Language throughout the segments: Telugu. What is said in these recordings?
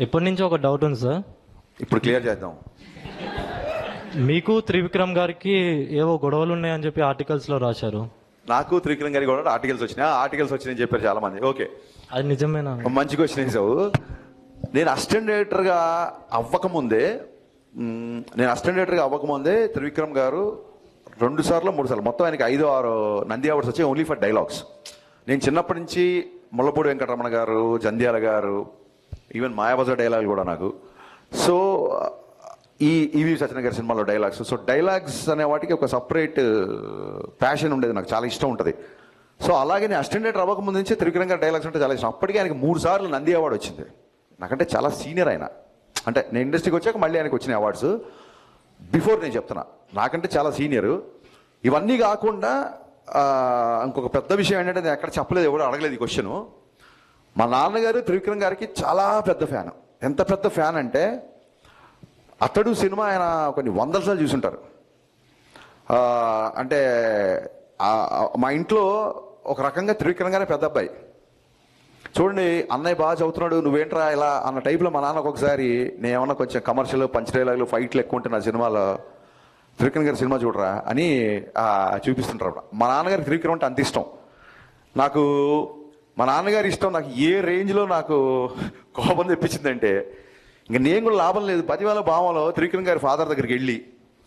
ఎప్పటి నుంచో ఒక డౌట్ ఉంది సార్. ఇప్పుడు క్లియర్ చేద్దాం. మీకు త్రివిక్రమ్ గారికి ఏవో గొడవలు ఉన్నాయని చెప్పి ఆర్టికల్స్లో రాశారు. నాకు త్రివిక్రమ్ గారికి కూడా ఆర్టికల్స్ వచ్చినాయి. ఆర్టికల్స్ వచ్చినాయని చెప్పారు చాలా మంది. ఓకే, అది నిజమేనా? మంచి క్వశ్చన్ వేసావు. నేను అసిస్టెంట్ డైరెక్టర్గా అవ్వకముందే త్రివిక్రమ్ గారు 2 సార్లు 3 సార్లు మొత్తం ఆయనకి 5-6 నంది అవార్డ్స్ వచ్చాయి ఓన్లీ ఫర్ డైలాగ్స్. నేను చిన్నప్పటి నుంచి ముళ్ళపూడి వెంకటరమణ గారు, జంధ్యాల గారు, ఈవెన్ మాయాబజార్ డైలాగులు కూడా నాకు. సో ఈ ఈవి సత్యనారాయణ గారి సినిమాలో డైలాగ్స్, సో డైలాగ్స్ అనే వాటికి ఒక సపరేట్ ప్యాషన్ ఉండేది, నాకు చాలా ఇష్టం ఉంటుంది. సో అలాగే నేను అసిస్టెంట్ డైరెక్టర్ అవ్వకముందు నుంచి త్రివిక్రమ్ గారి డైలాగ్స్ అంటే చాలా ఇష్టం. అప్పటికే ఆయనకి 3 సార్లు నంది అవార్డు వచ్చింది. నాకంటే చాలా సీనియర్ ఆయన. అంటే నేను ఇండస్ట్రీకి వచ్చాక మళ్ళీ ఆయనకు వచ్చిన అవార్డ్స్. బిఫోర్ నేను చెప్తున్నా, నాకంటే చాలా సీనియరు. ఇవన్నీ కాకుండా ఇంకొక పెద్ద విషయం ఏంటంటే, నేను ఎక్కడ చెప్పలేదు, ఎవరు అడగలేదు ఈ క్వశ్చను. మా నాన్నగారు త్రివిక్రమ్ గారికి చాలా పెద్ద ఫ్యాన్. ఎంత పెద్ద ఫ్యాన్ అంటే, అతడు సినిమా ఆయన కొన్ని 100 సార్లు చూసుంటారు. అంటే మా ఇంట్లో ఒక రకంగా త్రివిక్రమ్ గారే పెద్ద అబ్బాయి. చూడండి, అన్నయ్య బాగా చదువుతున్నాడు, నువ్వేంట్రా ఇలా అన్న టైప్లో మా నాన్న ఒక్కొక్కసారి నేను ఏమన్నా కొంచెం కమర్షియల్ పంచ్ డైలాగులు ఫైట్లు ఎక్కువ ఉంటే నా సినిమాలో, త్రివిక్రమ్ గారి సినిమా చూడరా అని చూపిస్తుంటారు. మా నాన్నగారి త్రివిక్రమ్ అంటే అంత ఇష్టం నాకు. మా నాన్నగారి ఇష్టం నాకు ఏ రేంజ్లో నాకు కోపం తెప్పించిందంటే, ఇంక నేను కూడా లాభం లేదు, 10,000 భావంలో త్రివిక్రమ్ గారి ఫాదర్ దగ్గరికి వెళ్ళి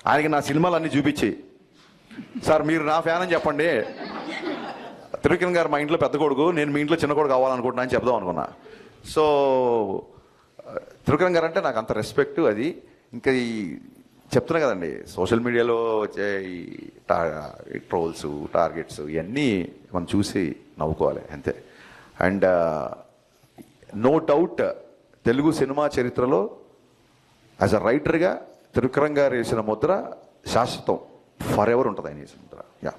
ఆయనకి నా సినిమాలు అన్నీ చూపించి, సార్ మీరు నా ఫ్యాన్ అని చెప్పండి, త్రివిక్రమ్ గారు మా ఇంట్లో పెద్ద కొడుకు, నేను మీ ఇంట్లో చిన్న కొడుకు కావాలనుకుంటున్నా అని చెప్దాం అనుకున్నా. సో త్రివిక్రమ్ గారు అంటే నాకు అంత రెస్పెక్ట్. అది ఇంకా ఈ చెప్తున్నా కదండి, సోషల్ మీడియాలో వచ్చే ఈ ట్రోల్స్, టార్గెట్స్ ఇవన్నీ మనం చూసి నవ్వుకోవాలి అంతే. And no doubt Telugu cinema చరిత్రలో యాజ్ అ రైటర్గా త్రివిక్రమ్ గారు వేసిన ముద్ర శాశ్వతం, ఫర్ ఎవర్ ఉంటుంది ఆయన వేసిన ముద్ర. యా.